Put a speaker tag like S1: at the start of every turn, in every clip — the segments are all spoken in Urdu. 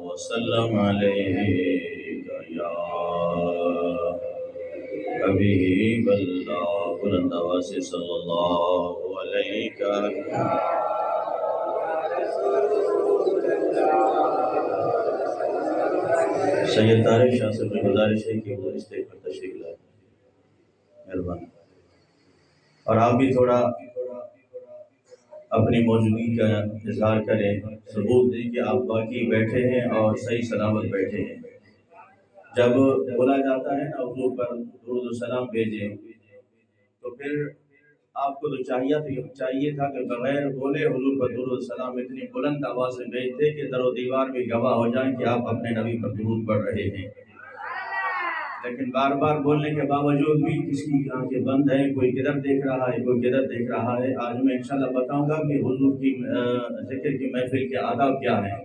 S1: وسلم عليك يا حبيب الله بلند آواز سے صلی اللہ علیہ سید طارق شاہ سے گزارش ہے کہ وہ اسٹیج پر تشریف لائیں، مہربانی۔ اور آپ بھی تھوڑا اپنی موجودگی کا اظہار کریں، ثبوت دیں کہ آپ باقی بیٹھے ہیں اور صحیح سلامت بیٹھے ہیں۔ جب بولا جاتا ہے نا حضور پر درود و سلام بھیجیں، تو پھر آپ کو تو چاہیے تھا کہ بغیر بولے حضور پر درود و سلام اتنی بلند آواز سے بھیجتے کہ در و دیوار بھی گواہ ہو جائیں کہ آپ اپنے نبی پر درود پڑھ رہے ہیں۔ لیکن بار بار بولنے کے باوجود بھی کسی کی آنکھیں بند ہیں، کوئی کدھر دیکھ رہا ہے، کوئی کدھر دیکھ رہا ہے۔ آج میں انشاءاللہ بتاؤں گا کہ حضور کی ذکر کی محفل کے آداب کیا ہیں۔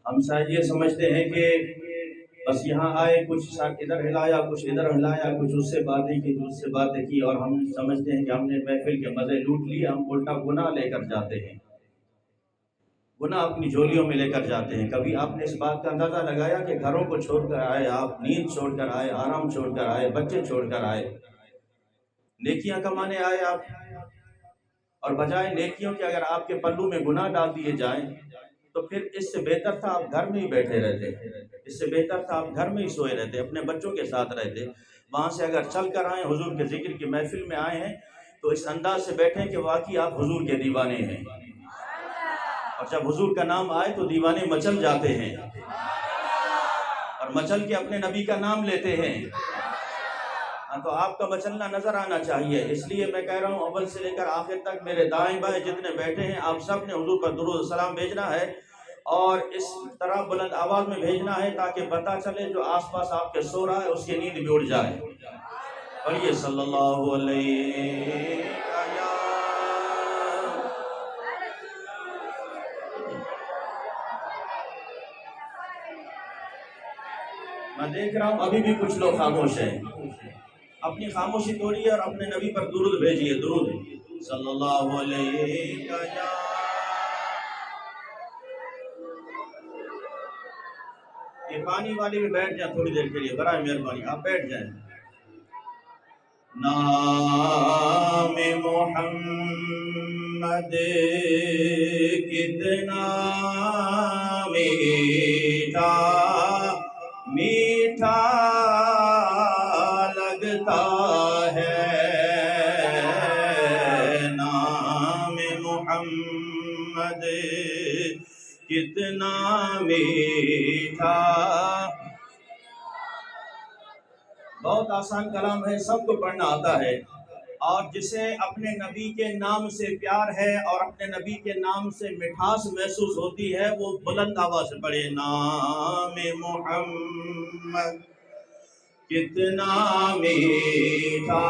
S1: ہم شاید یہ سمجھتے ہیں کہ بس یہاں آئے، کچھ ادھر ہلایا، کچھ ادھر ہلایا، کچھ اس سے باتیں کی، کچھ اس سے باتیں کی، اور ہم سمجھتے ہیں کہ ہم نے محفل کے مزے لوٹ لیے۔ ہم الٹا گناہ لے کر جاتے ہیں، گناہ اپنی جھولیوں میں لے کر جاتے ہیں۔ کبھی آپ نے اس بات کا اندازہ لگایا کہ گھروں کو چھوڑ کر آئے، آپ نیند چھوڑ کر آئے، آرام چھوڑ کر آئے، بچے چھوڑ کر آئے، نیکیاں کمانے آئے آپ، اور بجائے نیکیوں کے اگر آپ کے پلو میں گناہ ڈال دیے جائیں تو پھر اس سے بہتر تھا آپ گھر میں ہی بیٹھے رہتے، اس سے بہتر تھا آپ گھر میں ہی سوئے رہتے، اپنے بچوں کے ساتھ رہتے۔ وہاں سے اگر چل کر آئے، حضور کے ذکر کی محفل میں آئے ہیں، تو اس انداز سے بیٹھیں کہ واقعی آپ حضور کے دیوانے ہیں، اور جب حضور کا نام آئے تو دیوانے مچل جاتے ہیں، اور مچل کے اپنے نبی کا نام لیتے ہیں۔ تو آپ کا مچلنا نظر آنا چاہیے۔ اس لیے میں کہہ رہا ہوں اول سے لے کر آخر تک میرے دائیں بائیں جتنے بیٹھے ہیں، آپ سب نے حضور پر درود و سلام بھیجنا ہے، اور اس طرح بلند آواز میں بھیجنا ہے تاکہ پتہ چلے جو آس پاس آپ کے سو رہا ہے اس کی نیند بھی اڑ جائے۔ پڑھیے صلی اللہ علیہ میں دیکھ رہا ہوں ابھی بھی کچھ لوگ خاموش ہیں۔ اپنی خاموشی توڑیے اور اپنے نبی پر درود بھیجیے۔ درود صلی اللہ علیہ وسلم۔ یہ پانی والی میں بیٹھ جائیں تھوڑی دیر کے لیے، برائے مہربانی آپ بیٹھ جائیں۔ نام محمد کتنا میٹھا میٹھا لگتا ہے، نام محمد کتنا میٹھا۔ بہت آسان کلام ہے، سب کو پڑھنا آتا ہے، اور جسے اپنے نبی کے نام سے پیار ہے اور اپنے نبی کے نام سے مٹھاس محسوس ہوتی ہے، وہ بلند آواز سے پڑھے نام محمد کتنا میٹھا،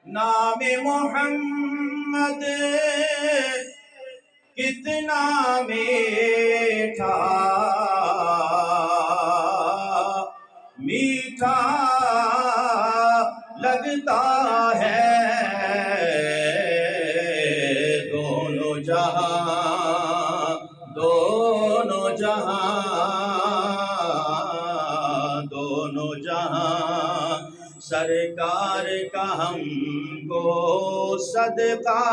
S1: نام محمد کتنا میٹھا میٹھا لگتا ہے، دونوں جہاں دونوں جہاں دونوں جہاں سرکار کا ہم کو صدقہ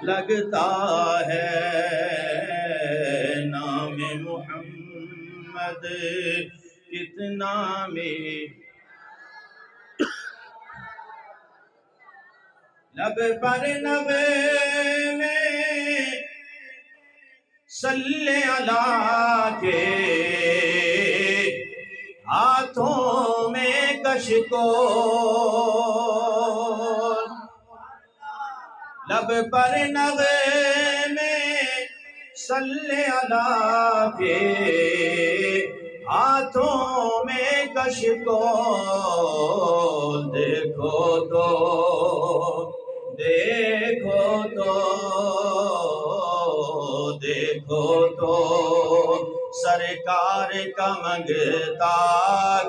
S1: لگتا ہے، نام محمد کتنا لب پر نبے میں صلی اللہ کے، ہاتھوں میں کشکول، لب پر نغے میں صلی اللہ کے، ہاتھوں میں کشکول، دیکھو تو دیکھو تو دیکھو تو سرکار کا منگتا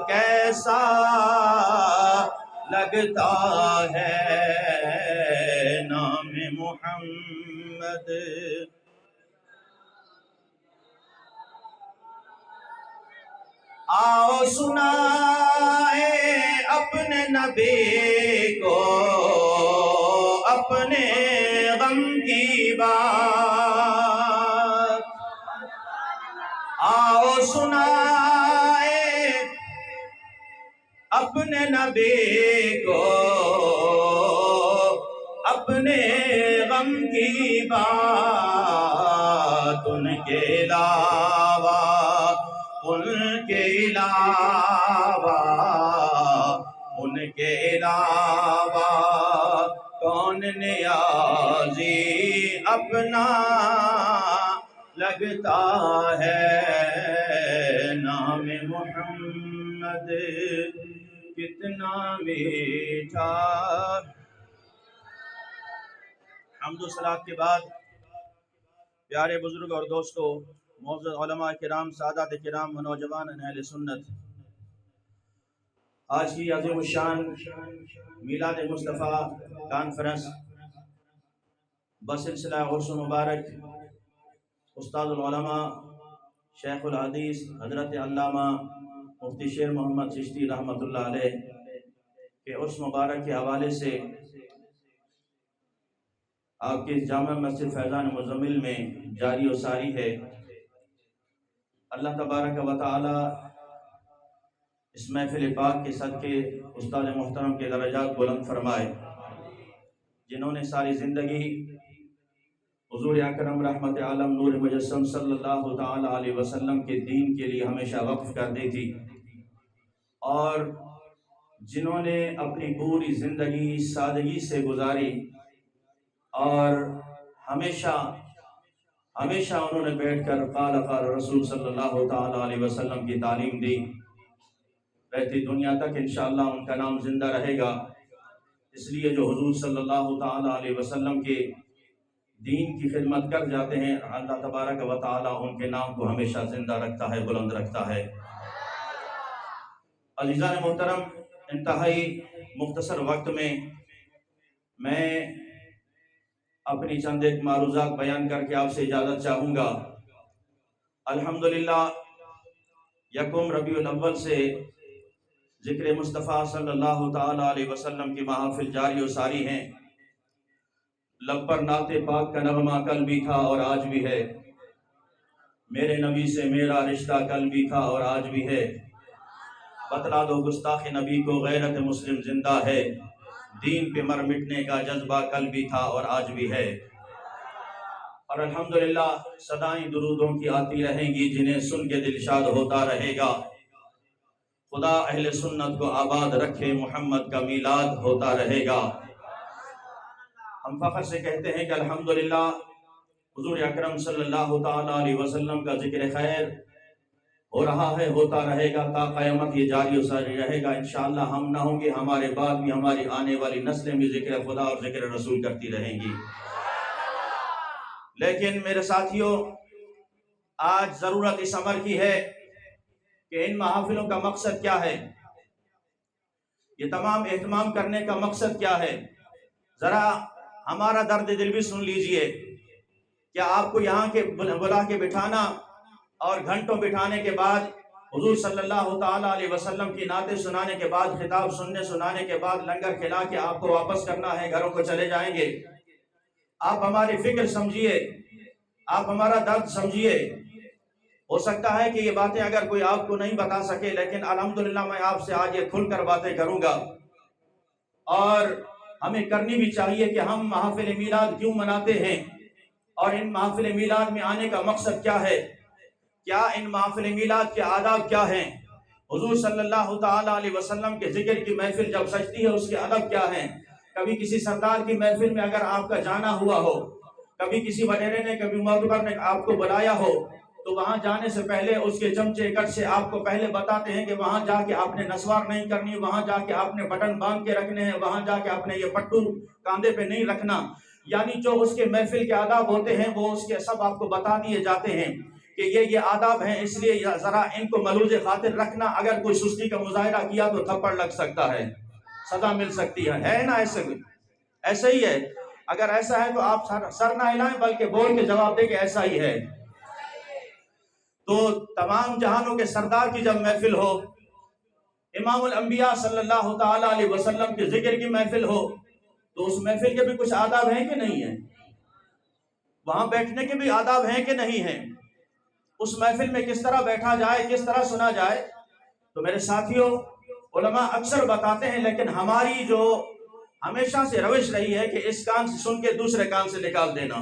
S1: کیسا لگتا ہے نام محمد. آؤ سنائے اپنے نبی کو اپنے غم کی بات. آؤ سنائے اپنے نبی کو اپنے غم کی بات. ان کے علاوہ ان کے علاوہ ان کے علاوہ کون نیازی اپنا لگتا ہے نام محمد کتنا میٹھا. حمد و صلات کے بعد پیارے بزرگ اور دوستو، معزز علماء کرام، سادات کرام و نوجوان اہل سنت، آج کی عظیم الشان میلاد مصطفیٰ کانفرنس بسلسلہ عرس مبارک استاد العلماء شیخ الحدیث حضرت علامہ مفتی شیر محمد چشتی رحمۃ اللہ علیہ کے عرس مبارک کے حوالے سے آپ کی جامع مسجد فیضان مزمل میں جاری و ساری ہے. اللہ تبارک و تعالی اس محفل پاک کے صدقے استاد محترم کے درجات بلند فرمائے، جنہوں نے ساری زندگی حضور اکرم رحمت عالم نور مجسم صلی اللہ تعالی علیہ وسلم کے دین کے لیے ہمیشہ وقف کر دی تھی، اور جنہوں نے اپنی پوری زندگی سادگی سے گزاری اور ہمیشہ انہوں نے بیٹھ کر قال قال رسول صلی اللہ تعالی علیہ وسلم کی تعلیم دی. رہتی دنیا تک انشاءاللہ ان کا نام زندہ رہے گا، اس لیے جو حضور صلی اللہ تعالی علیہ وسلم کے دین کی خدمت کر جاتے ہیں، اللہ تبارک و تعالی ان کے نام کو ہمیشہ زندہ رکھتا ہے، بلند رکھتا ہے. عزیزان محترم، انتہائی مختصر وقت میں اپنی چند ایک معروضات بیان کر کے آپ سے اجازت چاہوں گا. الحمدللہ یکم ربیع الاول سے ذکر مصطفیٰ صلی اللہ تعالی علیہ وسلم کی محافل جاری و ساری ہیں. لب پر نعت پاک کا نغمہ کل بھی تھا اور آج بھی ہے، میرے نبی سے میرا رشتہ کل بھی تھا اور آج بھی ہے. بتلا دو گستاخ نبی کو غیرت مسلم زندہ ہے، دین پہ مر مٹنے کا جذبہ کل بھی تھا اور آج بھی ہے. اور الحمدللہ صدائیں درودوں کی آتی رہیں گی، جنہیں سن کے دل شاد ہوتا رہے گا. خدا اہل سنت کو آباد رکھے، محمد کا میلاد ہوتا رہے گا. ہم فخر سے کہتے ہیں کہ الحمدللہ حضور اکرم صلی اللہ تعالی علیہ وسلم کا ذکر خیر ہو رہا ہے، ہوتا رہے گا تا قیامت یہ جاری و ساری رہے گا. انشاءاللہ ہم نہ ہوں گے، ہمارے بعد بھی ہماری آنے والی نسلیں بھی ذکر خدا اور ذکر رسول کرتی رہیں گی. لیکن میرے ساتھیوں، آج ضرورت اس امر کی ہے کہ ان محافلوں کا مقصد کیا ہے، یہ تمام اہتمام کرنے کا مقصد کیا ہے. ذرا ہمارا درد دل بھی سن لیجئے. کیا آپ کو یہاں کے بلا کے بٹھانا اور گھنٹوں بٹھانے کے بعد حضور صلی اللہ تعالی علیہ وسلم کی نعتیں سنانے کے بعد، خطاب سنانے کے بعد لنگر کھلا کے آپ کو واپس کرنا ہے، گھروں کو چلے جائیں گے؟ آپ ہماری فکر سمجھیے، آپ ہمارا درد سمجھیے. ہو سکتا ہے کہ یہ باتیں اگر کوئی آپ کو نہیں بتا سکے، لیکن الحمدللہ میں آپ سے آج یہ کھل کر باتیں کروں گا. اور ہمیں کرنی بھی چاہیے کہ ہم محافل میلاد کیوں مناتے ہیں، اور ان محافل میلاد میں آنے کا مقصد کیا ہے، کیا ان محافل میلاد کے آداب کیا ہیں، حضور صلی اللہ تعالی علیہ وسلم کے ذکر کی محفل جب سجتی ہے اس کے ادب کیا ہیں. کبھی کسی سردار کی محفل میں اگر آپ کا جانا ہوا ہو، کبھی کسی وڈیرے نے، کبھی معتبر نے آپ کو بلایا ہو، تو وہاں جانے سے پہلے اس کے چمچے کٹ سے آپ کو پہلے بتاتے ہیں کہ وہاں جا کے آپ نے نسوار نہیں کرنی، وہاں جا کے آپ نے بٹن باندھ کے رکھنے ہیں، وہاں جا کے آپ نے یہ پٹو کاندھے پہ نہیں رکھنا. یعنی جو اس کے محفل کے آداب ہوتے ہیں وہ اس کے سب آپ کو بتا دیے جاتے ہیں کہ یہ آداب ہیں. اس لیے ذرا ان کو ملوز خاطر رکھنا. اگر کوئی سستی کا مظاہرہ کیا تو تھپڑ لگ سکتا ہے. سزا مل سکتی ہے نا؟ ایسے ہی ہے۔ اگر ایسا ہے تو آپ سر نہ ہلائیں بلکہ بول کے جواب دیں کہ ایسا ہی ہے۔ تو تمام جہانوں کے سردار کی جب محفل ہو، امام الانبیاء صلی اللہ تعالی علیہ وسلم کے ذکر کی محفل ہو، تو اس محفل کے بھی کچھ آداب ہیں کہ نہیں ہیں؟ وہاں بیٹھنے کے بھی آداب ہیں کہ نہیں ہیں؟ اس محفل میں کس طرح بیٹھا جائے، کس طرح سنا جائے؟ تو میرے ساتھیوں، علماء اکثر بتاتے ہیں، لیکن ہماری جو ہمیشہ سے روش رہی ہے کہ اس کان سے سن کے دوسرے کان سے نکال دینا۔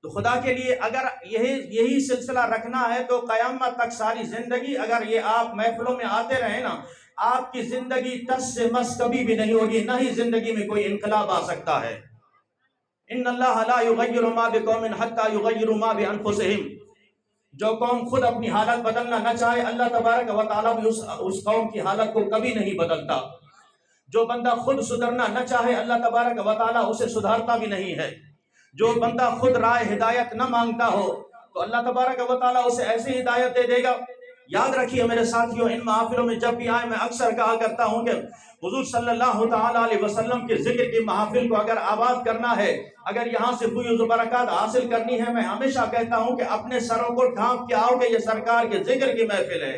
S1: تو خدا کے لیے اگر یہی سلسلہ رکھنا ہے تو قیامت تک ساری زندگی اگر یہ آپ محفلوں میں آتے رہے نا، آپ کی زندگی ٹس سے مس کبھی بھی نہیں ہوگی، نہ ہی زندگی میں کوئی انقلاب آ سکتا ہے۔ ان اللہ لا یغیر ما بقوم حتی یغیروا ما بانفسہم، جو قوم خود اپنی حالت بدلنا نہ چاہے، اللہ تبارک و تعالیٰ بھی اس قوم کی حالت کو کبھی نہیں بدلتا۔ جو بندہ خود سدھرنا نہ چاہے، اللہ تبارک و تعالیٰ اسے سدھارتا بھی نہیں ہے۔ جو بندہ خود رائے ہدایت نہ مانگتا ہو تو اللہ تبارک و تعالیٰ اسے ایسی ہدایت دے دے گا۔ یاد رکھیے میرے ساتھیوں، ان محافلوں میں جب بھی آئے، میں اکثر کہا کرتا ہوں کہ حضور صلی اللہ تعالیٰ علیہ وسلم کے ذکر کی محافل کو اگر آباد کرنا ہے، اگر یہاں سے فیوز و برکات حاصل کرنی ہے، میں ہمیشہ کہتا ہوں کہ اپنے سروں کو ڈھانپ کے آؤ کہ یہ سرکار کے ذکر کی محفل ہے۔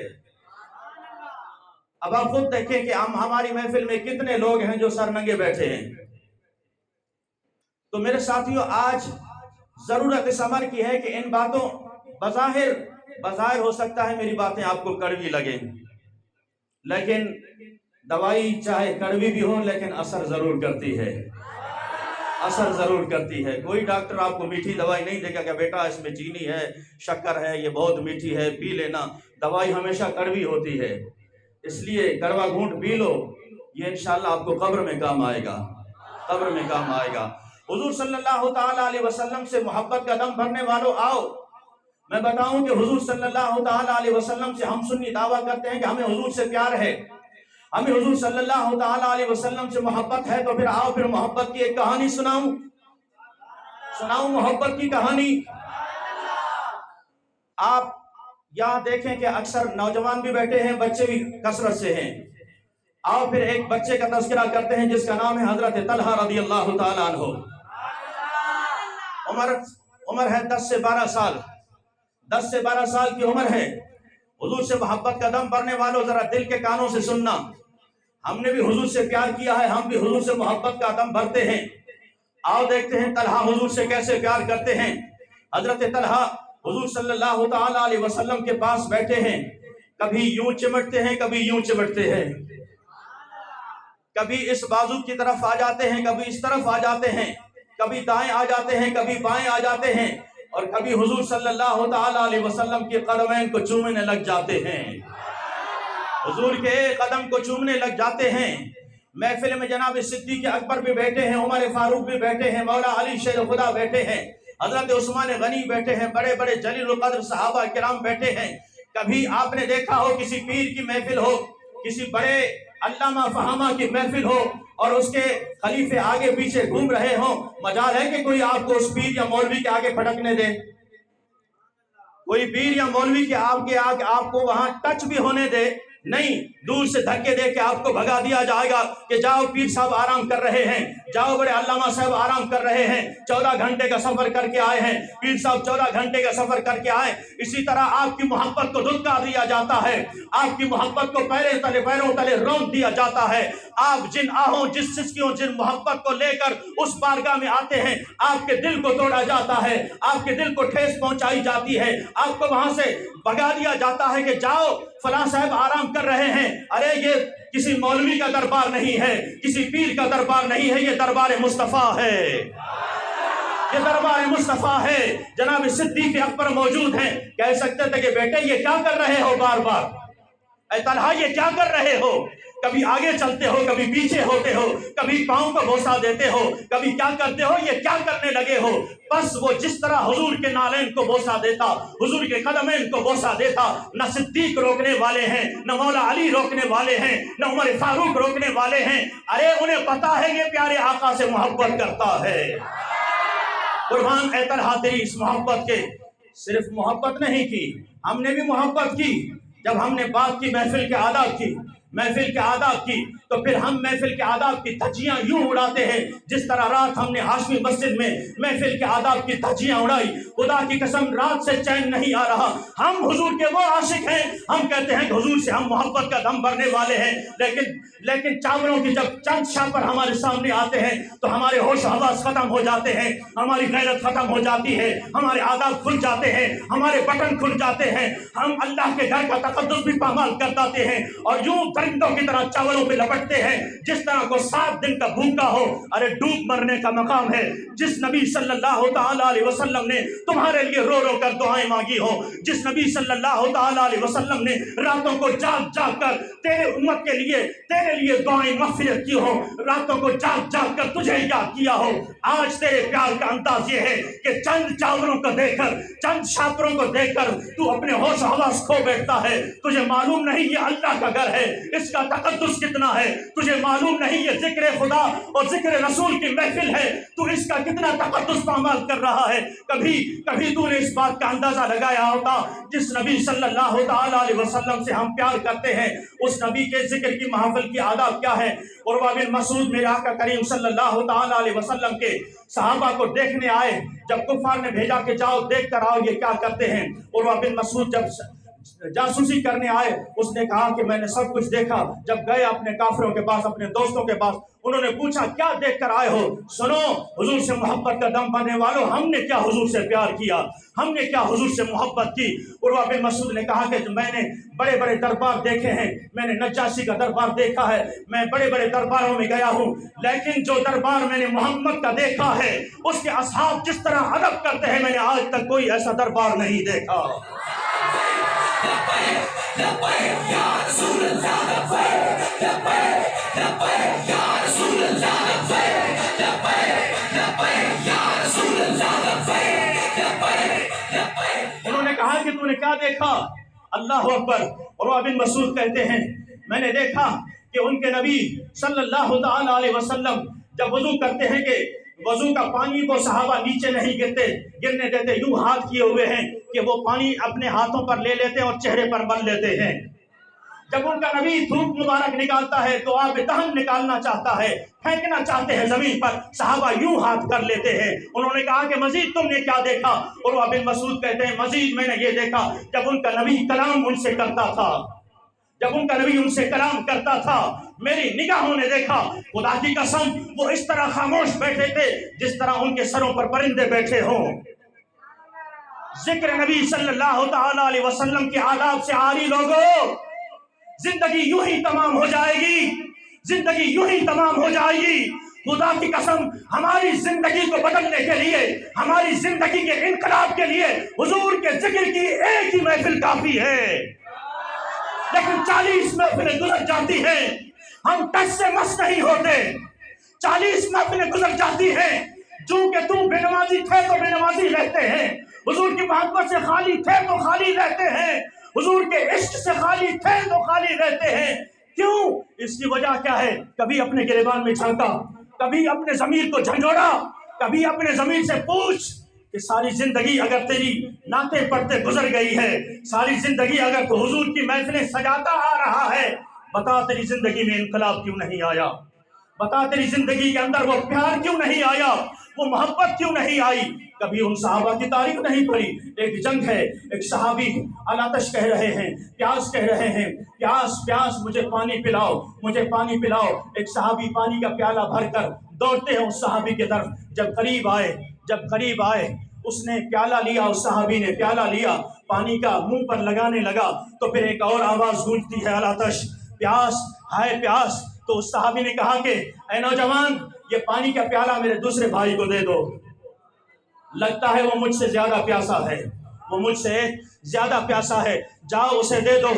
S1: اب آپ خود دیکھیں کہ ہماری محفل میں کتنے لوگ ہیں جو سر ننگے بیٹھے ہیں۔ تو میرے ساتھیوں، آج ضرورت اس امر کی ہے کہ ان باتوں بظاہر ہو سکتا ہے میری باتیں آپ کو کڑوی لگیں، لیکن دوائی چاہے کڑوی بھی ہو لیکن اثر ضرور کرتی ہے، اثر ضرور کرتی ہے۔ کوئی ڈاکٹر آپ کو میٹھی دوائی نہیں دے گا کہ بیٹا اس میں چینی ہے، شکر ہے، یہ بہت میٹھی ہے، پی لینا۔ دوائی ہمیشہ کڑوی ہوتی ہے، اس لیے کڑوا گھونٹ پی لو، یہ انشاءاللہ آپ کو قبر میں کام آئے گا، قبر میں کام آئے گا۔ حضور صلی اللہ تعالیٰ علیہ وسلم سے محبت کا دم بھرنے والوں آؤ، میں بتاؤں کہ حضور صلی اللہ تعالیٰ علیہ وسلم سے ہم سنی دعویٰ کرتے ہیں کہ ہمیں حضور سے پیار ہے، ہمیں حضور صلی اللہ تعالیٰ علیہ وسلم سے محبت ہے، تو پھر آؤ پھر محبت کی ایک کہانی سناؤں محبت کی کہانی۔ آپ یہاں دیکھیں کہ اکثر نوجوان بھی بیٹھے ہیں، بچے بھی کثرت سے ہیں۔ آؤ پھر ایک بچے کا تذکرہ کرتے ہیں جس کا نام ہے حضرت طلحہ رضی اللہ تعالیٰ عنہ۔ عمر ہے 10 سے 12 سال، 10 سے 12 سال کی عمر ہے۔ حضور سے محبت کا دم بھرنے والوں ذرا دل کے کانوں سے سننا، ہم نے بھی حضور سے پیار کیا ہے، ہم بھی حضور سے محبت کا دم بھرتے ہیں۔ آؤ دیکھتے ہیں طلحہ حضور سے کیسے پیار کرتے ہیں۔ حضرت طلحہ حضور صلی اللہ تعالیٰ علیہ وسلم کے پاس بیٹھے ہیں، کبھی یوں چمٹتے ہیں، کبھی یوں چمٹتے ہیں، کبھی اس بازو کی طرف آ جاتے ہیں، کبھی اس طرف آ جاتے ہیں، کبھی دائیں آ جاتے ہیں، کبھی بائیں آ جاتے ہیں، اور کبھی حضور صلی اللہ تعالیٰ علیہ وسلم کے قدمین کو چومنے لگ جاتے ہیں، حضور کے قدم کو چومنے لگ جاتے ہیں۔ محفل میں جناب صدیق اکبر بھی بیٹھے ہیں، عمر فاروق بھی بیٹھے ہیں، مولا علی شیر خدا بیٹھے ہیں، حضرت عثمان غنی بیٹھے ہیں، بڑے بڑے جلیل القدر صحابہ کرام بیٹھے ہیں۔ کبھی آپ نے دیکھا ہو کسی پیر کی محفل ہو، کسی بڑے علامہ فہامہ کی محفل ہو اور اس کے خلیفے آگے پیچھے گھوم رہے ہوں، مجال ہے کہ کوئی آپ کو اس پیر یا مولوی کے آگے پھٹکنے دے؟ کوئی پیر یا مولوی کے آگے آپ کو وہاں ٹچ بھی ہونے دے؟ نہیں، دور سے دھکے دے کے آپ کو بھگا دیا جائے گا کہ جاؤ پیر صاحب آرام کر رہے ہیں، جاؤ بڑے علامہ صاحب آرام کر رہے ہیں، 14 گھنٹے کا سفر کر کے آئے ہیں، پیر صاحب 14 گھنٹے کا سفر کر کے آئے۔ اسی طرح آپ کی محبت کو دھتکار دیا جاتا ہے، آپ کی محبت کو پیروں تلے رونت دیا جاتا ہے۔ آپ جن آہوں، جس سسکیوں، جن محبت کو لے کر اس بارگاہ میں آتے ہیں، آپ کے دل کو توڑا جاتا ہے، آپ کے دل کو ٹھیس پہنچائی جاتی ہے، آپ کو وہاں سے بھگا دیا جاتا ہے کہ جاؤ فلاں صاحب آرام کر رہے ہیں۔ ارے یہ کسی مولوی کا دربار نہیں ہے، کسی پیر کا دربار نہیں ہے، یہ دربار مصطفیٰ ہے، یہ دربار مصطفیٰ ہے۔ جناب صدیق اکبر موجود ہیں، کہہ سکتے تھے کہ بیٹے یہ کیا کر رہے ہو، بار بار اے طلحہ یہ کیا کر رہے ہو؟ کبھی آگے چلتے ہو، کبھی پیچھے ہوتے ہو، کبھی پاؤں کو بوسہ دیتے ہو، کبھی کیا کرتے ہو، یہ کیا کرنے لگے ہو؟ بس وہ جس طرح حضور کے نالین کو بوسہ دیتا، حضور کے قدمین کو بوسہ دیتا، نہ صدیق روکنے والے ہیں، نہ مولا علی روکنے والے ہیں، نہ عمر فاروق روکنے والے ہیں۔ ارے انہیں پتا ہے یہ پیارے آقا سے محبت کرتا ہے۔ قربان اے طلحہ تیری اس محبت کے، صرف محبت نہیں کی، ہم نے بھی محبت کی۔ جب ہم نے بات کی محفل کے آداب کی، محفل کے آداب کی، تو پھر ہم محفل کے آداب کی دھجیاں یوں اڑاتے ہیں جس طرح رات ہم نے ہاشمی مسجد میں محفل کے آداب کی دھجیاں اڑائی۔ خدا کی قسم رات سے چین نہیں آ رہا۔ ہم حضور کے وہ عاشق ہیں، ہم کہتے ہیں کہ حضور سے ہم محبت کا دم بھرنے والے ہیں، لیکن چاولوں کی جب چند شاپر ہمارے سامنے آتے ہیں تو ہمارے ہوش و حواس ختم ہو جاتے ہیں، ہماری غیرت ختم ہو جاتی ہے، ہمارے آداب کھل جاتے ہیں، ہمارے بٹن کھل جاتے ہیں، ہم اللہ کے گھر کا تقدس بھی پامال کر دیتے ہیں اور یوں درندوں کی طرح چاولوں پہ لپٹتے ہیں جس طرح کو 7 دن کا بھوکا ہو۔ ارے ڈوب مرنے کا مقام ہے جس نبی صلی اللہ تعالی علیہ وسلم نے تمہارے لیے رو رو کر دعائیں مانگی ہو، جس نبی صلی اللہ تعالی علیہ وسلم نے راتوں کو جاگ جاگ کر تیرے امت کے لیے تیرے لیے دعائیں مغفرت کی ہو، راتوں کو جاگ جاگ کر تجھے یاد کیا ہو۔ آج تیرے پیار کا انداز یہ ہے کہ چند چاولوں کو دیکھ کر، چند شاپروں کو دیکھ کر تو اپنے ہوش و حواس کھو بیٹھتا ہے۔ تجھے معلوم نہیں یہ اللہ کا گھر ہے، اس کا تقدس کتنا ہے، تجھے معلوم نہیں یہ ذکر خدا اور ذکر رسول کی محفل ہے، تو اس کا کتنا تقدس پامال کر رہا ہے۔ کبھی تو نے اس بات کا اندازہ لگایا ہوتا جس نبی صلی اللہ تعالی علیہ وسلم سے ہم پیار کرتے ہیں، اس نبی کے ذکر کی محفل کی آداب کیا ہے؟ عروہ بن مسعود میرے آقا کریم صلی اللہ تعالی علیہ وسلم کے صحابہ کو دیکھنے آئے، جب کفار نے بھیجا کہ جاؤ دیکھ کر آؤ یہ کیا کرتے ہیں۔ عروہ بن مسعود جب جاسوسی کرنے آئے، اس نے کہا کہ میں نے سب کچھ دیکھا۔ جب گئے اپنے کافروں کے پاس، اپنے دوستوں کے پاس، انہوں نے پوچھا کیا دیکھ کر آئے ہو؟ سنو حضور سے محبت کا دم بھرنے والوں، ہم نے کیا حضور سے پیار کیا، ہم نے کیا حضور سے محبت کی۔ عروہ بن مسعود نے کہا کہ میں نے بڑے بڑے دربار دیکھے ہیں، میں نے نجاشی کا دربار دیکھا ہے، میں بڑے بڑے درباروں میں گیا ہوں، لیکن جو دربار میں نے محمد کا دیکھا ہے، اس کے اصحاب جس طرح ادب کرتے ہیں، میں نے آج تک کوئی ایسا دربار نہیں دیکھا۔ انہوں نے کہا کہ تو نے کیا دیکھا؟ اللہ اکبر۔ عروہ بن مسعود کہتے ہیں میں نے دیکھا کہ ان کے نبی صلی اللہ تعالی علیہ وسلم جب وضو کرتے ہیں کہ وضو کا پانی کو صحابہ نیچے نہیں گرنے دیتے، یوں ہاتھ کیے ہوئے ہیں کہ وہ پانی اپنے ہاتھوں پر لے لیتے اور چہرے پر مل لیتے ہیں۔ جب ان کا نبی دھوپ مبارک نکالتا ہے تو آب دہن نکالنا چاہتا ہے، پھینکنا چاہتے ہیں زمین پر، صحابہ یوں ہاتھ کر لیتے ہیں۔ انہوں نے کہا کہ مزید تم نے کیا دیکھا؟ عروہ بن مسعود کہتے ہیں مزید میں نے یہ دیکھا جب ان کا نبی کلام ان سے کرتا تھا، جب ان کا نبی ان سے کلام کرتا تھا، میری نگاہوں نے دیکھا، خدا کی قسم وہ اس طرح خاموش بیٹھے تھے جس طرح ان کے سروں پر پرندے بیٹھے ہوں۔ ذکر نبی صلی اللہ تعالی علیہ وسلم کے آداب سے عاری لوگوں، زندگی یوں ہی تمام ہو جائے گی، زندگی یوں ہی تمام ہو جائے گی۔ خدا کی قسم ہماری زندگی کو بدلنے کے لیے، ہماری زندگی کے انقلاب کے لیے حضور کے ذکر کی ایک ہی محفل کافی ہے، لیکن 40 محفلیں گزر جاتی ہیں، ہم ٹچ سے مس نہیں ہوتے۔ 40 محفلیں گزر جاتی ہیں، چونکہ تم بے نمازی تھے تو بے نمازی رہتے ہیں، حضور کی محبت سے خالی تھے تو خالی رہتے ہیں، حضور کے عشق سے خالی تھے تو خالی رہتے ہیں۔ کیوں؟ اس کی وجہ کیا ہے؟ کبھی اپنے گریبان میں جھانکا، کبھی اپنے ضمیر کو جھنجھوڑا، کبھی اپنے ضمیر سے پوچھ کہ ساری زندگی اگر تیری نعتیں پڑھتے گزر گئی ہے، ساری زندگی اگر تو حضور کی محفلیں سجاتا آ رہا ہے، بتا تیری زندگی میں انقلاب کیوں نہیں آیا؟ بتا تیری زندگی کے اندر وہ پیار کیوں نہیں آیا، وہ محبت کیوں نہیں آئی؟ کبھی ان صحابہ کی تاریخ نہیں پڑھی۔ ایک جنگ ہے، ایک صحابی الاتش کہہ رہے ہیں، پیاس کہہ رہے ہیں، پیاس پیاس مجھے پانی پلاؤ، مجھے پانی پلاؤ۔ ایک صحابی پانی کا پیالہ بھر کر دوڑتے ہیں اس صحابی کی طرف، جب قریب آئے اس نے پیالہ لیا، اس صحابی نے پیالہ لیا، پانی کا منہ پر لگانے لگا تو پھر ایک اور آواز گونجتی ہے، الاتش، پیاس، ہائے پیاس۔ تو اس صحابی نے کہا کہ اے نوجوان، یہ پانی کا پیالہ میرے دوسرے بھائی کو دے دو، لگتا ہے وہ مجھ سے زیادہ پیاسا ہے، وہ مجھ سے زیادہ پیاسا ہے، جاؤ اسے دے دو۔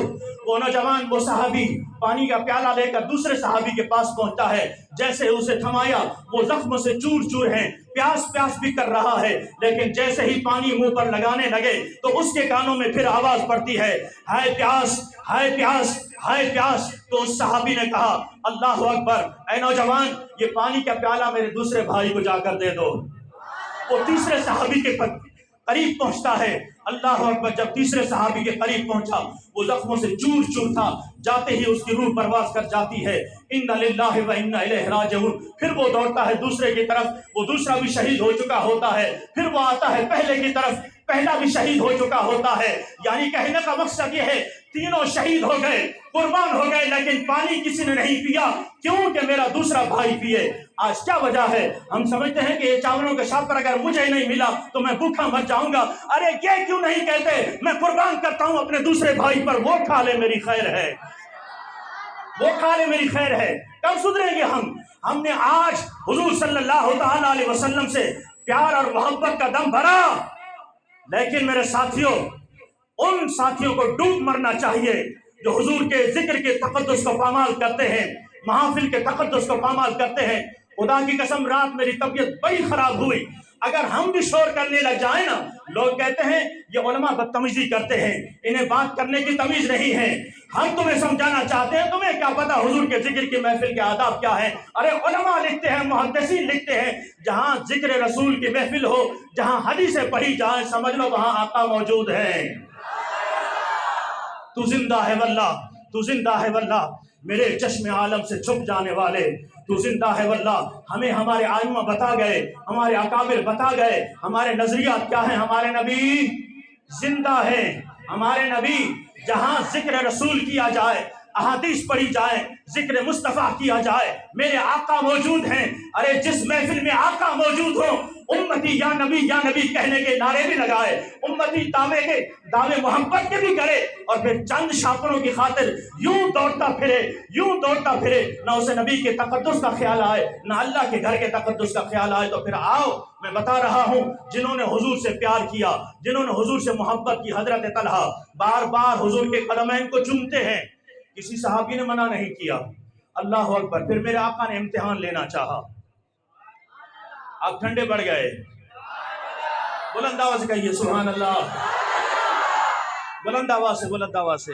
S1: وہ نوجوان، وہ صحابی پانی کا پیالہ لے کر دوسرے صحابی کے پاس پہنچتا ہے، جیسے اسے تھمایا وہ زخم سے چور چور ہیں، پیاس پیاس بھی کر رہا ہے، لیکن جیسے ہی پانی منہ پر لگانے لگے تو اس کے کانوں میں پھر آواز پڑتی ہے، ہائے پیاس، ہائے پیاس، ہائے پیاس۔ تو اس صحابی نے کہا اللہ اکبر، اے نوجوان یہ پانی کا پیالہ میرے دوسرے بھائی کو جا کر دے دو۔ وہ تیسرے صحابی کے قریب پہنچتا ہے، اللہ اکبر، جب تیسرے صحابی کے قریب پہنچا، وہ زخموں سے چور چور تھا، جاتے ہی اس کی روح پرواز کر جاتی ہے، انا للہ و انا الیہ راجعون۔ پھر وہ دوڑتا ہے دوسرے کی طرف، وہ دوسرا بھی شہید ہو چکا ہوتا ہے، پھر وہ آتا ہے پہلے کی طرف، پہلا بھی شہید ہو چکا ہوتا ہے۔ یعنی کہنے کا مقصد یہ ہے تینوں شہید ہو گئے، قربان ہو گئے، لیکن پانی کسی نے نہیں پیا، کیوں کہ میرا دوسرا بھائی پیے۔ آج کیا وجہ ہے؟ ہم سمجھتے ہیں کہ یہ چاولوں کے شاپ پر اگر مجھے نہیں ملا تو میں بھوکا مر جاؤں گا۔ ارے یہ کیوں نہیں کہتے میں قربان کرتا ہوں اپنے دوسرے بھائی پر، وہ کھا لے میری خیر ہے، وہ کھا لے میری خیر ہے۔ کب سدھریں گے ہم نے آج حضور صلی اللہ تعالی علیہ وسلم سے پیار اور محبت کا دم بھرا، لیکن میرے ساتھیوں، ان ساتھیوں کو ڈوب مرنا چاہیے جو حضور کے ذکر کے تقدس کو پامال کرتے ہیں، محافل کے تقدس کو پامال کرتے ہیں۔ خدا کی قسم رات میری طبیعت بڑی خراب ہوئی، اگر ہم بھی شور کرنے لگ جائیں نا، لوگ کہتے ہیں یہ علماء بدتمیزی کرتے ہیں، انہیں بات کرنے کی تمیز نہیں ہے۔ ہم تمہیں سمجھانا چاہتے ہیں، تمہیں کیا پتا حضور کے ذکر کی محفل کے آداب کیا ہیں؟ ارے علماء لکھتے ہیں، محدثین لکھتے ہیں، جہاں ذکر رسول کی محفل ہو، جہاں حدیثیں پڑھی جائیں، سمجھ لو وہاں آقا موجود ہے۔ تو زندہ ہے واللہ، تو زندہ ہے واللہ، میرے چشم عالم سے چھپ جانے والے، تو زندہ ہے واللہ۔ ہمیں ہمارے آئمہ بتا گئے، ہمارے اکابر بتا گئے ہمارے نظریات کیا ہیں۔ ہمارے نبی زندہ ہے، ہمارے نبی جہاں ذکر رسول کیا جائے، احادیث پڑھی جائے، ذکر مصطفیٰ کیا جائے، میرے آقا موجود ہیں۔ ارے جس محفل میں آقا موجود ہو، امتی یا نبی کہنے کے نعرے بھی لگائے، امتی دعوے محبت کے بھی کرے، اور پھر چند شاپروں کی خاطر یوں دوڑتا پھرے، نہ اسے نبی کے تقدس کا خیال آئے، نہ اللہ کے گھر کے تقدس کا خیال آئے۔ تو پھر آؤ، میں بتا رہا ہوں، جنہوں نے حضور سے پیار کیا، جنہوں نے حضور سے محبت کی، حضرت طلحہ بار بار حضور کے قدمین کو چومتے ہیں، کسی صحابی نے منع نہیں کیا۔ اللہ اکبر۔ پھر میرے آقا نے امتحان لینا چاہا، آپ ٹھنڈے پڑ گئے، بلند آواز سے کہیے سبحان اللہ، بلند آواز سے، بلند آواز سے۔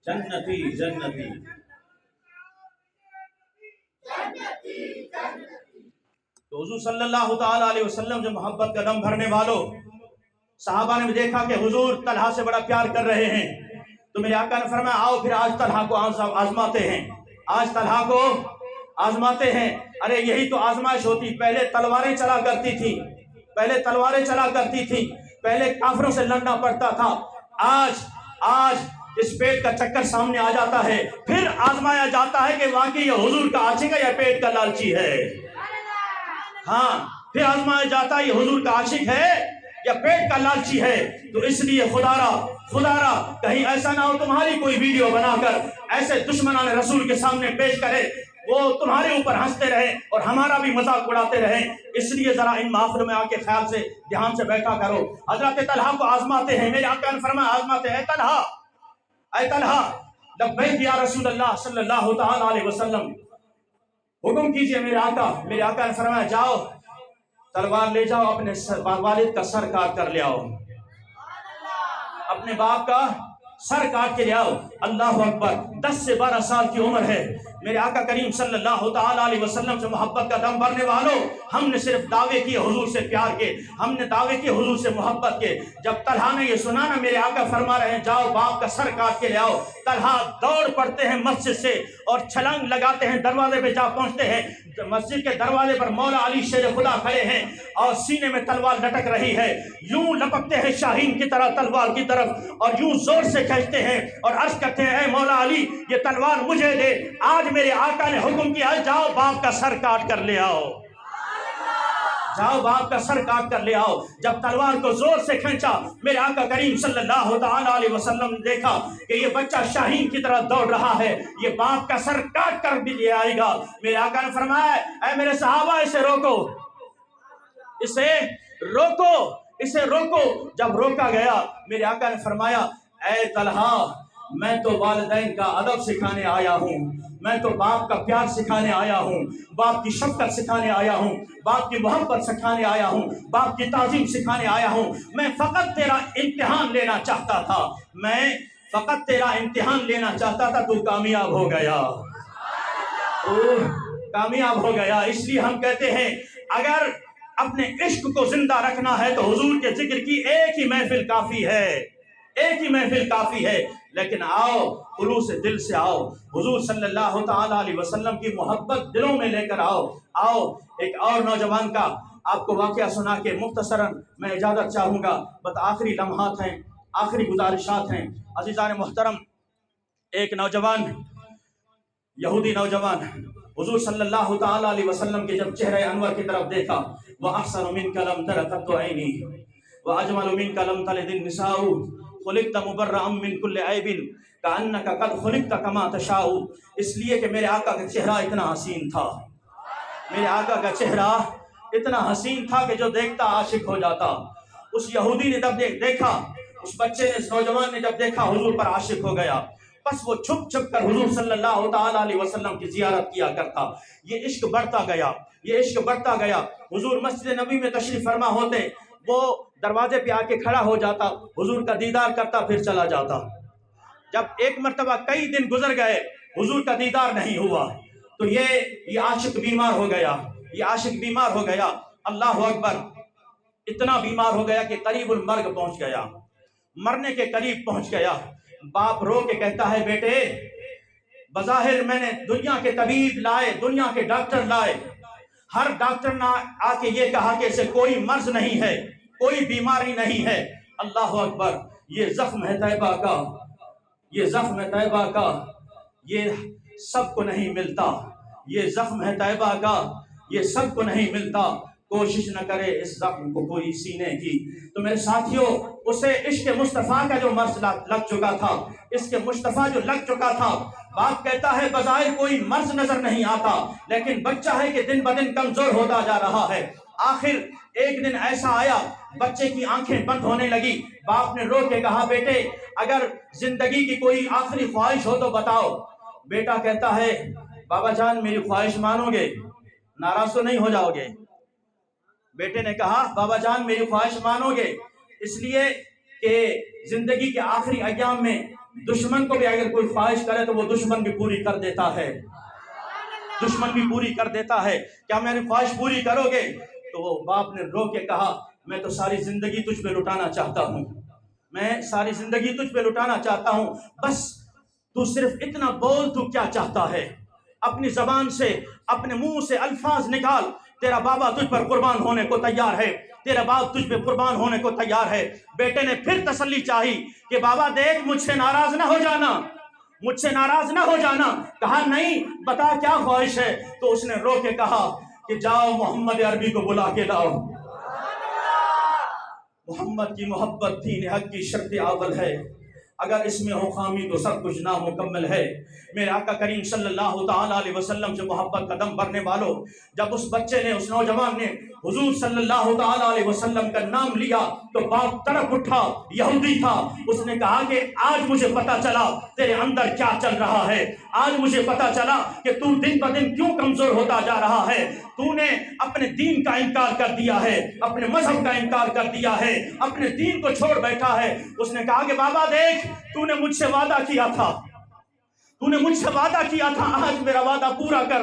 S1: جنتی جنتی۔ تو حضور صلی اللہ تعالی علیہ وسلم جو محبت کا دم بھرنے والوں، صحابہ نے بھی دیکھا کہ حضور طلحہ سے بڑا پیار کر رہے ہیں، تو میرے آقا نے فرمایا آؤ پھر آج طلحہ کو آزماتے ہیں، آج طلحہ کو آزماتے ہیں۔ ارے یہی تو آزمائش ہوتی، پہلے تلواریں چلا کرتی تھی، پہلے کافروں سے لڑنا پڑتا تھا، آج اس پیٹ کا چکر سامنے آ جاتا ہے، پھر آزمایا جاتا ہے کہ واقعی یہ حضور کا عاشق ہے یا پیٹ کا لالچی ہے۔ ہاں، پھر آزمایا جاتا ہے یہ حضور کا عاشق ہے یا پیٹ کا لالچی ہے۔ تو اس لیے خدا را کہیں ایسا نہ ہو تمہاری کوئی ویڈیو بنا کر ایسے دشمنان رسول کے سامنے پیش کرے، وہ تمہارے اوپر ہنستے رہے اور ہمارا بھی مذاق اڑاتے رہے۔ اس لیے ذرا ان محافلوں میں آ کے خیال سے دھیان سے بیٹھا کرو۔ حضرت طلحہ کو آزماتے ہیں، میرے آقا نے فرمایا آزماتے ہیں، اے طلحہ لبیک یا رسول اللہ صلی اللہ تعالی علیہ وسلم، حکم کیجئے میرے آقا نے فرمایا جاؤ تلوار لے جاؤ، اپنے والد کا سر کاٹ کر لے آؤ، اپنے باپ کا سر کاٹ کے لے آؤ۔ اللہ اکبر۔ 10 سے 12 سال کی عمر ہے، میرے آقا کریم صلی اللہ تعالی علیہ وسلم سے محبت کا دم بھرنے والوں، ہم نے صرف دعوے کیے حضور سے پیار کے، ہم نے دعوے کیے حضور سے محبت کے۔ جب طلحہ نے یہ سنا نا میرے آقا فرما رہے ہیں جاؤ باپ کا سر کاٹ کے لے آؤ، طلحہ دوڑ پڑتے ہیں مسجد سے اور چھلانگ لگاتے ہیں، دروازے پہ جا پہنچتے ہیں۔ مسجد کے دروازے پر مولا علی شیر خدا کھڑے ہیں اور سینے میں تلوار لٹک رہی ہے، یوں لپکتے ہیں شاہین کی طرح تلوار کی طرف اور یوں زور سے کھینچتے ہیں اور عرض کرتے ہیں اے مولا علی یہ تلوار مجھے دے، آج میرے آقا نے حکم کیا جاؤ باپ کا سر کاٹ کر لے آؤ، جاؤ باپ کا سر کاٹ کر لے آؤ۔ جب تلوار کو زور سے کھینچا میرے آقا کریم صلی اللہ تعالی علیہ وسلم نے دیکھا کہ یہ بچہ شاہین کی طرح دوڑ رہا ہے، یہ باپ کا سر کاٹ کر بھی لے آئے گا۔ میرے آقا نے فرمایا اے میرے صحابہ اسے روکو، اسے روکو۔ جب روکا گیا میرے آقا نے فرمایا اے طلحہ میں تو والدین کا ادب سکھانے آیا ہوں، میں تو باپ کا پیار سکھانے آیا ہوں، باپ کی شفقت سکھانے آیا ہوں، باپ کی محبت سکھانے آیا ہوں، باپ کی تعظیم سکھانے آیا ہوں۔ میں فقط تیرا امتحان لینا چاہتا تھا، میں فقط تیرا امتحان لینا چاہتا تھا، تو کامیاب ہو گیا، کامیاب ہو گیا۔ اس لیے ہم کہتے ہیں اگر اپنے عشق کو زندہ رکھنا ہے تو حضور کے ذکر کی ایک ہی محفل کافی ہے، ایک ہی محفل کافی ہے، لیکن آؤ خلوص دل سے آؤ، حضور صلی اللہ تعالی علیہ وسلم کی محبت دلوں میں لے کر آؤ۔ آؤ ایک اور نوجوان کا آپ کو واقعہ سنا کے مختصراً میں اجازت چاہوں گا، بس آخری لمحات ہیں، آخری گزارشات ہیں۔ عزیزان محترم، ایک نوجوان، یہودی نوجوان حضور صلی اللہ تعالی علیہ وسلم کے جب چہرہ انور کی طرف دیکھا، وَأَحْسَنُ مِنْكَ لَمْ تَرَ قَطُّ عَيْنِي وَأَجْمَلُ مِنْكَ لَمْ تَلِدِ النِّسَاءُ خُلِقْتَ مُبَرَّأً مِنْ كُلِّ عَيْبٍ كَأَنَّكَ قَدْ خُلِقْتَ كَمَا تَشَاءُ۔ اس لیے کہ میرے آقا کا چہرہ اتنا حسین تھا، میرے آقا کا چہرہ اتنا حسین تھا کہ جو دیکھتا عاشق ہو جاتا۔ اس یہودی نے جب دیکھا، اس بچے نے، اس نوجوان نے جب دیکھا، حضور پر عاشق ہو گیا۔ بس وہ چھپ چھپ کر حضور صلی اللہ تعالی علیہ وسلم کی زیارت کیا کرتا۔ یہ عشق بڑھتا گیا، یہ عشق بڑھتا گیا۔ حضور مسجد نبی میں تشریف فرما ہوتے، وہ دروازے پہ آ کے کھڑا ہو جاتا، حضور کا دیدار کرتا، پھر چلا جاتا۔ جب ایک مرتبہ کئی دن گزر گئے، حضور کا دیدار نہیں ہوا، تو یہ عاشق بیمار ہو گیا، یہ عاشق بیمار ہو گیا۔ اللہ اکبر، اتنا بیمار ہو گیا کہ قریب المرگ پہنچ گیا، مرنے کے قریب پہنچ گیا۔ باپ رو کے کہتا ہے، بیٹے بظاہر میں نے دنیا کے طبیب لائے، دنیا کے ڈاکٹر لائے، ہر ڈاکٹر نے آ کے یہ کہا کہ اسے کوئی مرض نہیں ہے، کوئی بیماری نہیں ہے۔ اللہ اکبر، یہ زخم ہے طیبہ کا، یہ زخم ہے طیبہ کا، یہ سب کو نہیں ملتا، یہ زخم ہے طیبہ کا، یہ سب کو نہیں ملتا۔ کوشش نہ کرے اس زخم کو کوئی سینے کی۔ تو میرے ساتھیوں، اسے عشق مصطفیٰ کا جو مرض لگ چکا تھا، اس کے مصطفیٰ جو لگ چکا تھا، باپ کہتا ہے بظاہر کوئی مرض نظر نہیں آتا، لیکن بچہ ہے کہ دن بدن کمزور ہوتا جا رہا ہے۔ آخر ایک دن ایسا آیا، بچے کی آنکھیں بند ہونے لگی۔ باپ نے رو کے کہا، بیٹے اگر زندگی کی کوئی آخری خواہش ہو تو بتاؤ۔ بیٹا کہتا ہے، بابا جان میری خواہش مانو گے، ناراض تو نہیں ہو جاؤ گے؟ بیٹے نے کہا، بابا جان میری خواہش مانو گے، اس لیے کہ زندگی کے آخری ایام میں دشمن کو بھی اگر کوئی خواہش کرے تو وہ دشمن بھی پوری کر دیتا ہے، دشمن بھی پوری کر دیتا ہے، کیا میری خواہش پوری کرو گے؟ تو وہ باپ نے رو کے کہا، میں تو ساری زندگی تجھ پہ لٹانا چاہتا ہوں، میں ساری زندگی تجھ پہ لٹانا چاہتا ہوں، بس تو صرف اتنا بول، تو کیا چاہتا ہے؟ اپنی زبان سے، اپنے منہ سے الفاظ نکال، تیرا بابا تجھ پر قربان ہونے کو تیار ہے، تیرا باپ تجھ پہ قربان ہونے کو تیار ہے۔ بیٹے نے پھر تسلی چاہی کہ بابا دیکھ مجھ سے ناراض نہ ہو جانا، مجھ سے ناراض نہ ہو جانا۔ کہا نہیں، بتا کیا خواہش ہے؟ تو اس نے رو کے کہا کہ جاؤ محمد عربی کو بلا کے لاؤ، محمد کی محبت دین حق کی شرط اول ہے، اگر اس میں ہو خامی تو سب کچھ نامکمل ہے۔ میرے آقا کریم صلی اللہ تعالی علیہ وسلم سے محبت کا دم بھرنے والوں، جب اس بچے نے، اس نوجوان نے حضور صلی اللہ تعالی علیہ وسلم کا نام لیا تو باپ تڑپ اٹھا، یہودی تھا، اس نے کہا کہ آج مجھے پتا چلا تیرے اندر کیا چل رہا ہے، آج مجھے پتا چلا کہ تو دن بدن کیوں کمزور ہوتا جا رہا ہے، تو نے اپنے دین کا انکار کر دیا ہے، اپنے مذہب کا انکار کر دیا ہے، اپنے دین کو چھوڑ بیٹھا ہے۔ اس نے کہا کہ بابا دیکھ، تو نے مجھ سے وعدہ کیا تھا، تو نے مجھ سے وعدہ کیا تھا، آج میرا وعدہ پورا کر،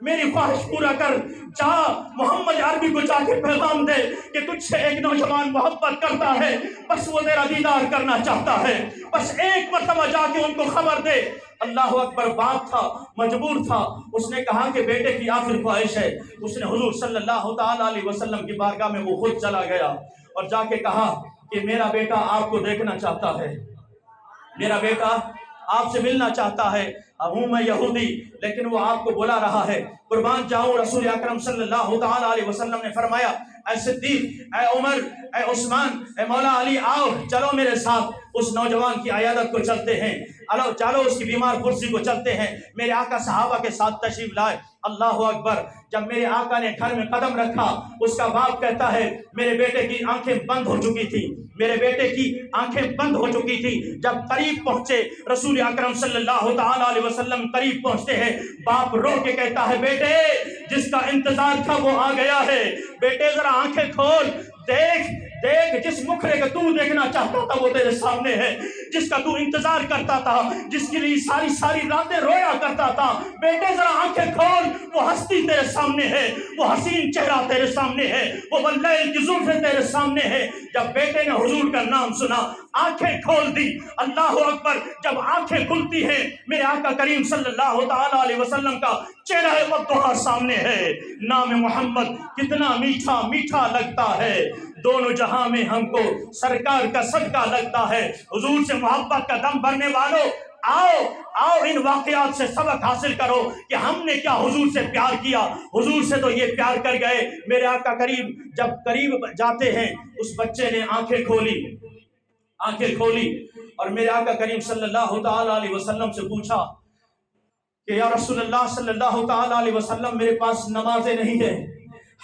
S1: میری خواہش پورا کر، جا محمد عربی کو جا کے پیغام دے کہ تجھ سے ایک نوجوان محبت کرتا ہے، بس وہ تیرا دیدار کرنا چاہتا ہے، بس ایک مرتبہ جا کے ان کو خبر دے۔ اللہ اکبر، باپ تھا، مجبور تھا، اس نے کہا کہ بیٹے کی آخر خواہش ہے۔ اس نے حضور صلی اللہ تعالی علیہ وسلم کی بارگاہ میں وہ خود چلا گیا اور جا کے کہا کہ میرا بیٹا آپ کو دیکھنا چاہتا ہے، میرا بیٹا آپ سے ملنا چاہتا ہے، ہوں میں یہودی لیکن وہ آپ کو بلا رہا ہے۔ قربان جاؤں، رسول اکرم صلی اللہ تعالی علیہ وسلم نے فرمایا، اے صدیق، اے عمر، اے عثمان، اے مولا علی، آؤ چلو میرے ساتھ اس نوجوان کی عیادت کو چلتے ہیں، چلو اس کی بیمار پرسی کو چلتے ہیں۔ میرے آقا صحابہ کے ساتھ تشریف لائے۔ اللہ اکبر، جب میرے آقا نے گھر میں قدم رکھا، اس کا باپ کہتا ہے میرے بیٹے کی آنکھیں بند ہو چکی تھی، میرے بیٹے کی آنکھیں بند ہو چکی تھی. جب قریب پہنچے رسول اکرم صلی اللہ تعالی علیہ وسلم قریب پہنچتے ہیں, باپ رو کے کہتا ہے بیٹے جس کا انتظار تھا وہ آ گیا ہے. بیٹے ذرا آنکھیں کھول, دیکھ دیکھ جس مکھڑے کا تو دیکھنا چاہتا تھا وہ تیرے سامنے ہے, جس کا تو انتظار کرتا تھا, جس کے لیے ساری ساری راتیں رویا کرتا تھا. بیٹے ذرا آنکھیں کھول, وہ ہستی تیرے سامنے ہے, وہ حسین چہرہ تیرے سامنے ہے, وہ واللیل کی زلفیں تیرے سامنے ہے. جب بیٹے نے حضور کا نام سنا آنکھیں کھول دی. اللہ اکبر. جب آنکھیں کھلتی ہیں میرے آقا کریم صلی اللہ تعالی علیہ وسلم کا چہرہ والضحیٰ سامنے ہے. نام محمد کتنا میٹھا میٹھا لگتا ہے, دونوں جہاں میں ہم کو سرکار کا صدقہ لگتا ہے. حضور سے محبت کا دم بھرنے والوں آؤ آؤ ان واقعات سے سبق حاصل کرو کہ ہم نے کیا حضور سے پیار کیا. حضور سے تو یہ پیار کر گئے. میرے آقا کریم جب قریب جاتے ہیں اس بچے نے آنکھیں کھولی اور میرے آقا کریم صلی اللہ تعالی علیہ وسلم سے پوچھا کہ یا رسول اللہ صلی اللہ تعالی علیہ وسلم میرے پاس نمازیں نہیں ہیں,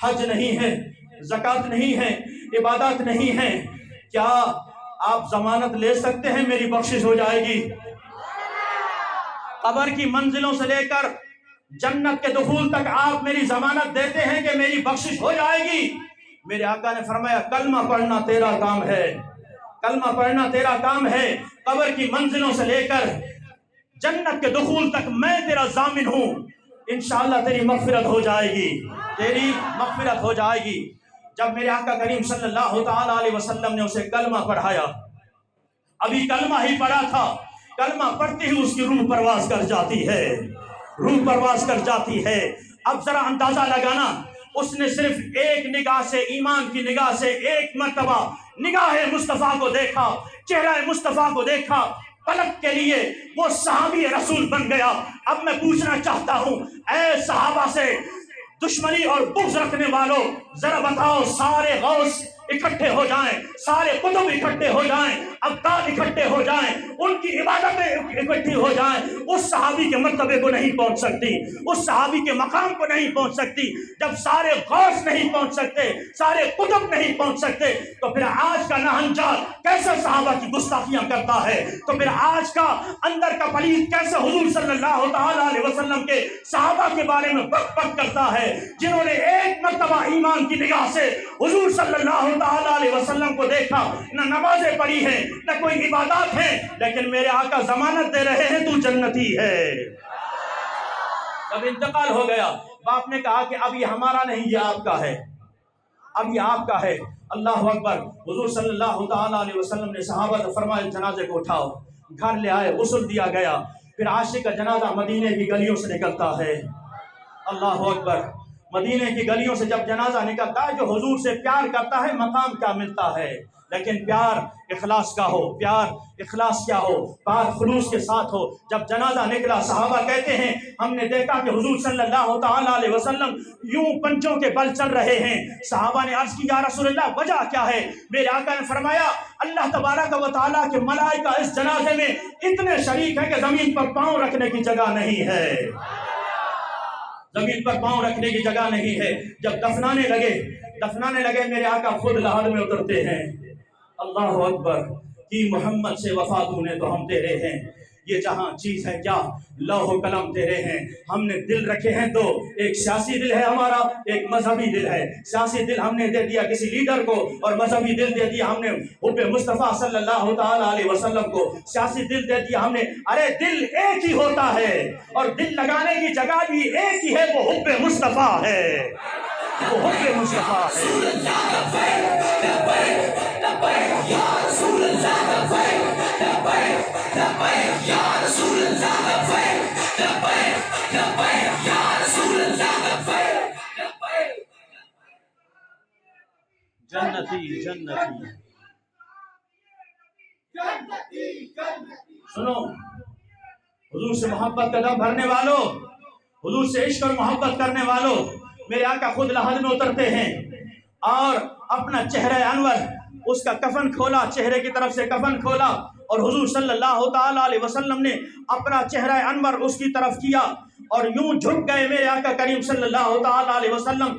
S1: حج نہیں ہے, زکوٰۃ نہیں ہے, عبادات نہیں ہیں, کیا آپ ضمانت لے سکتے ہیں میری بخشش ہو جائے گی؟ قبر کی منزلوں سے لے کر جنت کے دخول تک آپ میری ضمانت دیتے ہیں کہ میری بخشش ہو جائے گی؟ میرے آقا نے فرمایا کلمہ پڑھنا تیرا کام ہے, کلمہ پڑھنا تیرا کام ہے. قبر کی منزلوں سے لے کر جنت کے دخول تک میں تیرا ضامن ہوں, انشاءاللہ تیری مغفرت ہو جائے گی, تیری مغفرت ہو جائے گی. جب میرے آقا کریم صلی اللہ تعالی علیہ وسلم نے اسے کلمہ پڑھایا, ابھی کلمہ ہی پڑھا تھا, کلمہ پڑھتے ہی اس کی روح پرواز کر جاتی ہے, روح پرواز کر جاتی ہے. اب ذرا اندازہ لگانا, اس نے صرف ایک نگاہ سے, ایمان کی نگاہ سے ایک مرتبہ نگاہ مصطفیٰ کو دیکھا, چہرہ مصطفیٰ کو دیکھا, پلک کے لیے وہ صحابی رسول بن گیا. اب میں پوچھنا چاہتا ہوں اے صحابہ سے دشمنی اور بغض رکھنے والوں, ذرا بتاؤ سارے غوث اکٹھے ہو جائیں, سارے قطب اکٹھے ہو جائیں, ابدال اکٹھے ہو جائیں, ان کی عبادتیں اکٹھی ہو جائیں, اس صحابی کے مرتبے کو نہیں پہنچ سکتی, اس صحابی کے مقام کو نہیں پہنچ سکتی. جب سارے غوث نہیں پہنچ سکتے, سارے قطب نہیں پہنچ سکتے, تو پھر آج کا نہنجار کیسے صحابہ کی گستاخیاں کرتا ہے, تو پھر آج کا اندر کا پلید کیسے حضور صلی اللہ تعالی علیہ وسلم کے صحابہ کے بارے میں بک بک کرتا ہے, جنہوں نے ایک مرتبہ ایمان کی نگاہ سے حضور صلی اللہ تعالی علیہ وسلم کو دیکھا, نہ نمازیں پڑھی ہیں نہ کوئی عبادات ہیں, لیکن میرے آقا ضمانت دے رہے ہیں تو جنتی ہے. جب انتقال ہو گیا باپ نے کہا کہ اب یہ ہمارا نہیں, یہ آپ کا ہے, اب یہ آپ کا ہے. اللہ اکبر. حضور صلی اللہ تعالی علیہ وسلم نے صحابہ سے فرمایا جنازے کو اٹھاؤ, گھر لے آئے, غسل دیا گیا. پھر عاشق کا جنازہ مدینے کی گلیوں سے نکلتا ہے. اللہ اکبر. مدینے کی گلیوں سے جب جنازہ نکلتا ہے, جو حضور سے پیار کرتا ہے مقام کیا ملتا ہے, لیکن پیار اخلاص کا ہو, پیار اخلاص کیا ہو, پاک خلوص کے ساتھ ہو. جب جنازہ نکلا صحابہ کہتے ہیں ہم نے دیکھا کہ حضور صلی اللہ تعالی علیہ وسلم یوں پنجوں کے بل چل رہے ہیں. صحابہ نے عرض کی یا رسول اللہ وجہ کیا ہے؟ میرے آقا نے فرمایا اللہ تبارک و تعالیٰ کے ملائکہ اس جنازے میں اتنے شریک ہیں کہ زمین پر پاؤں رکھنے کی جگہ نہیں ہے, زمین پر پاؤں رکھنے کی جگہ نہیں ہے. جب دفنانے لگے میرے آقا خود لحد میں اترتے ہیں. اللہ اکبر. کہ محمد سے وفا تو نے تو ہم تیرے ہیں, یہ جہاں چیز ہے کیا لوح و قلم تیرے ہیں. ہم نے دل رکھے ہیں دو, ایک سیاسی دل ہے ہمارا, ایک مذہبی دل ہے. سیاسی دل ہم نے دے دیا کسی لیڈر کو, اور مذہبی دل دے دیا ہم نے حب مصطفیٰ صلی اللہ تعالی علیہ وسلم کو. سیاسی دل دے دیا ہم نے. ارے دل ایک ہی ہوتا ہے, اور دل لگانے کی جگہ بھی ایک ہی ہے, وہ حب مصطفیٰ ہے, وہ حب مصطفیٰ ہے. جنتی جنتی. سنو, حضور سے محبت کا دم بھرنے والوں, حضور سے عشق اور محبت کرنے والوں, میرے آقا خود لحد میں اترتے ہیں اور اپنا چہرہ انور, اس کا کفن کھولا, چہرے کی طرف سے کفن کھولا, اور حضور صلی اللہ تعالی علیہ وسلم نے اپنا چہرہ انور اس کی طرف کیا, اور یوں جھک گئے میرے آقا کریم صلی اللہ تعالی علیہ وسلم